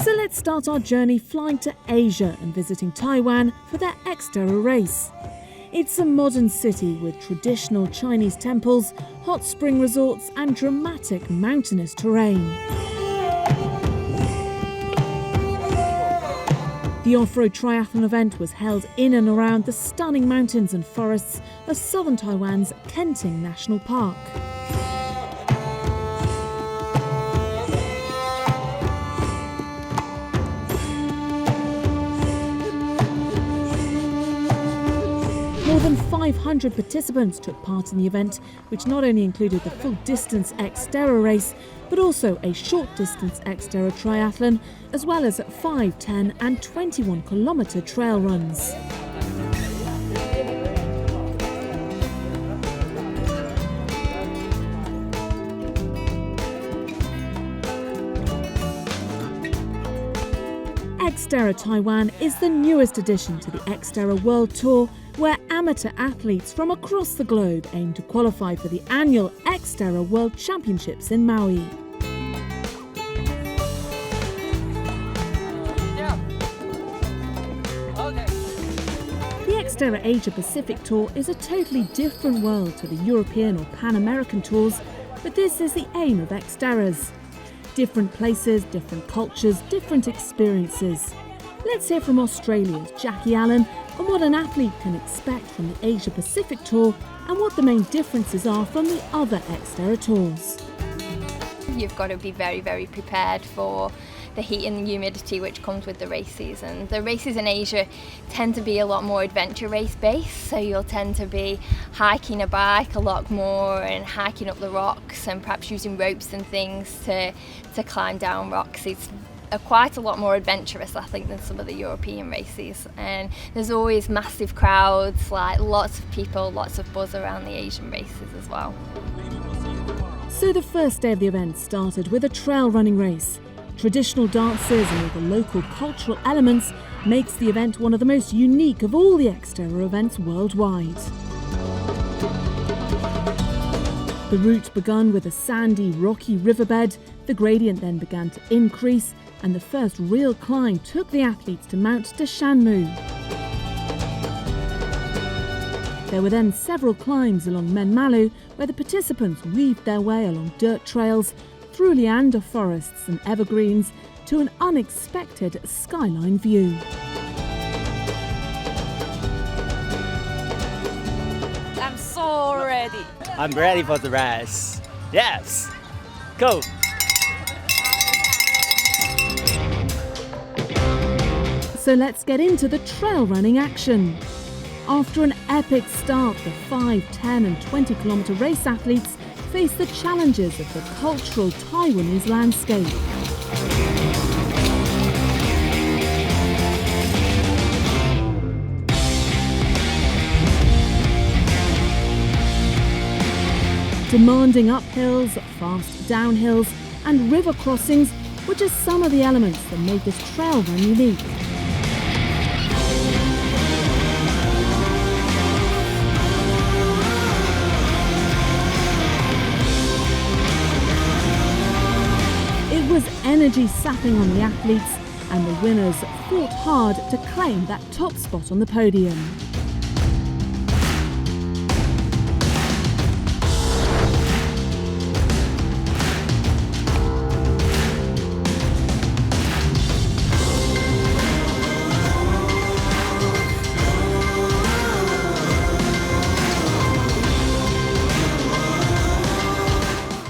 So let's start our journey flying to Asia and visiting Taiwan for their XTERRA race. It's a modern city with traditional Chinese temples, hot spring resorts and dramatic mountainous terrain. The off-road triathlon event was held in and around the stunning mountains and forests of southern Taiwan's Kenting National Park. More than 500 participants took part in the event, which not only included the full-distance XTERRA race, but also a short-distance XTERRA triathlon, as well as 5, 10 and 21-kilometre trail runs. XTERRA Taiwan is the newest addition to the XTERRA World Tour, where amateur athletes from across the globe aim to qualify for the annual XTERRA World Championships in Maui. The XTERRA Asia Pacific Tour is a totally different world to the European or Pan American tours, but this is the aim of XTERRA's. Different places, different cultures, different experiences. Let's hear from Australia's Jackie Allen on what an athlete can expect from the Asia Pacific Tour and what the main differences are from the other XTERRA tours. You've got to be very, very prepared for the heat and the humidity which comes with the race season. The races in Asia tend to be a lot more adventure race based, so you'll tend to be hiking a bike a lot more and hiking up the rocks and perhaps using ropes and things to climb down rocks. It's quite a lot more adventurous, I think, than some of the European races, and there's always massive crowds, like lots of people, lots of buzz around the Asian races as well. So the first day of the event started with a trail running race. Traditional dances and all the local cultural elements makes the event one of the most unique of all the XTERRA events worldwide. The route began with a sandy, rocky riverbed. The gradient then began to increase, and the first real climb took the athletes to Mount Shanmu. There were then several climbs along Menmalu, where the participants weaved their way along dirt trails, through liander forests and evergreens, to an unexpected skyline view. I'm so ready. I'm ready for the race. Yes, go! So let's get into the trail running action. After an epic start, the 5, 10 and 20-kilometre race athletes face the challenges of the cultural Taiwanese landscape. Demanding uphills, fast downhills and river crossings were just some of the elements that made this trail run unique. It was energy sapping on the athletes, and the winners fought hard to claim that top spot on the podium.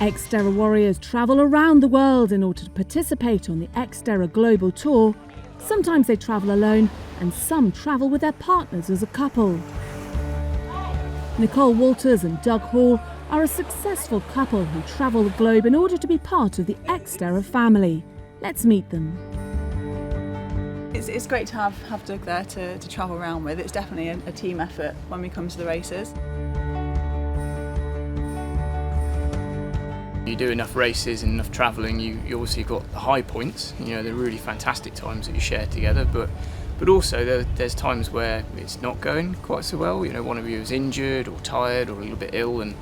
XTERRA warriors travel around the world in order to participate on the XTERRA Global Tour. Sometimes they travel alone, and some travel with their partners as a couple. Nicole Walters and Doug Hall are a successful couple who travel the globe in order to be part of the XTERRA family. Let's meet them. It's great to have Doug there to travel around with. It's definitely a team effort when we come to the races. You do enough races and enough travelling, you obviously got the high points, you know, they're really fantastic times that you share together, but also there's times where it's not going quite so well, you know, one of you is injured or tired or a little bit ill, and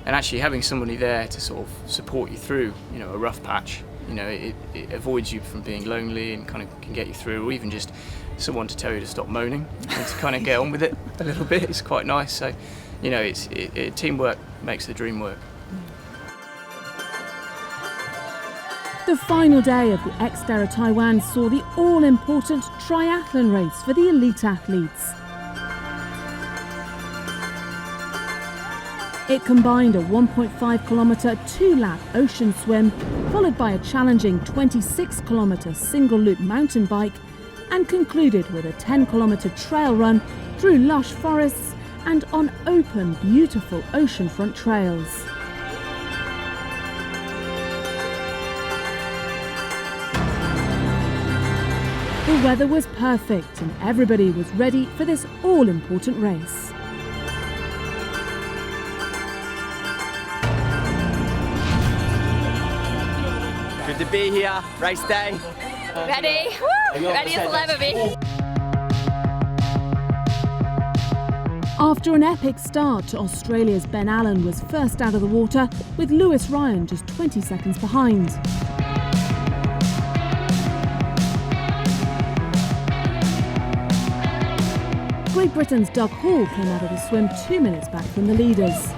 actually having somebody there to sort of support you through, you know, a rough patch You know, it avoids you from being lonely and kind of can get you through, or even just someone to tell you to stop moaning and to kind of get on with it a little bit. It's quite nice. So, you know, teamwork makes the dream work. The final day of the XTERRA Taiwan saw the all-important triathlon race for the elite athletes. It combined a 1.5-kilometre 2-lap ocean swim, followed by a challenging 26-kilometre single-loop mountain bike, and concluded with a 10-kilometre trail run through lush forests and on open, beautiful oceanfront trails. The weather was perfect and everybody was ready for this all-important race. Good to be here, race day. Ready? Woo! Ready as I'll ever be. After an epic start, Australia's Ben Allen was first out of the water, with Lewis Ryan just 20 seconds behind. Great Britain's Doug Hall came out of the swim 2 minutes back from the leaders.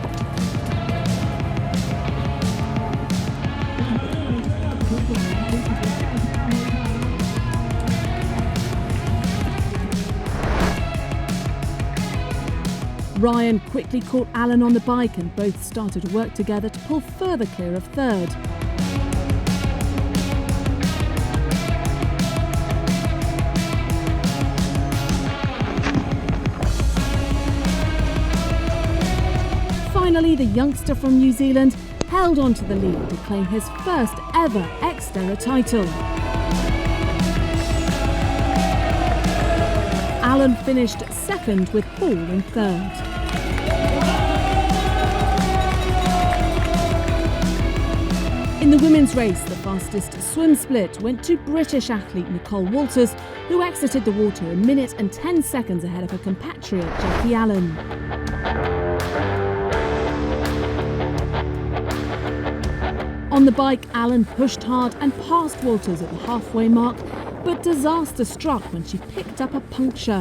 Ryan quickly caught Allen on the bike and both started to work together to pull further clear of third. Finally, the youngster from New Zealand held on to the lead to claim his first ever XTERRA title. Allen finished second with Hall in third. In the women's race, the fastest swim split went to British athlete Nicole Walters, who exited the water a minute and 10 seconds ahead of her compatriot Jackie Allen. On the bike, Allen pushed hard and passed Walters at the halfway mark, but disaster struck when she picked up a puncture.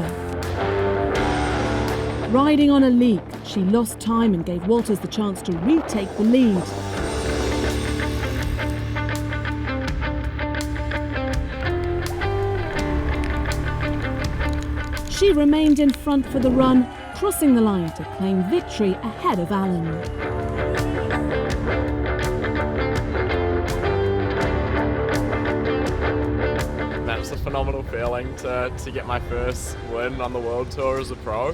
Riding on a leak, she lost time and gave Walters the chance to retake the lead. She remained in front for the run, crossing the line to claim victory ahead of Allen. It's a phenomenal feeling to get my first win on the World Tour as a pro.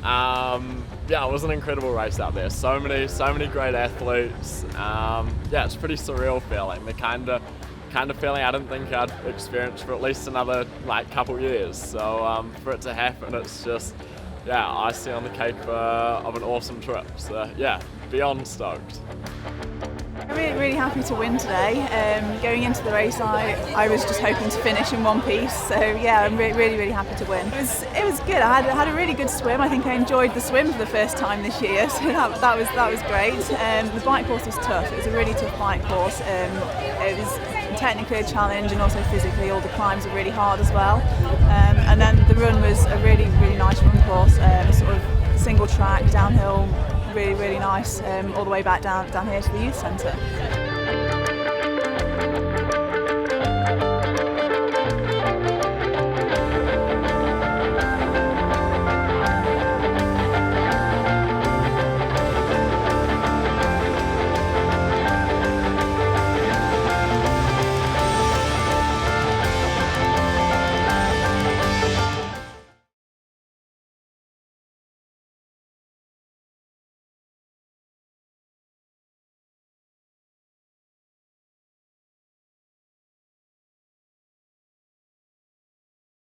Yeah, it was an incredible race out there. So many great athletes. Yeah, it's a pretty surreal feeling. The kind of feeling I didn't think I'd experience for at least another couple years. So for it to happen, it's just icing on the cake of an awesome trip. So yeah, beyond stoked. I'm really happy to win today. Going into the race, I was just hoping to finish in one piece. So yeah, I'm really happy to win. It was good. I had a really good swim. I think I enjoyed the swim for the first time this year, so that was great. The bike course was tough. It was a really tough bike course. It was technically a challenge, and also physically all the climbs were really hard as well. And then the run was a really nice run course, sort of single track downhill. Really nice, all the way back down here to the youth centre.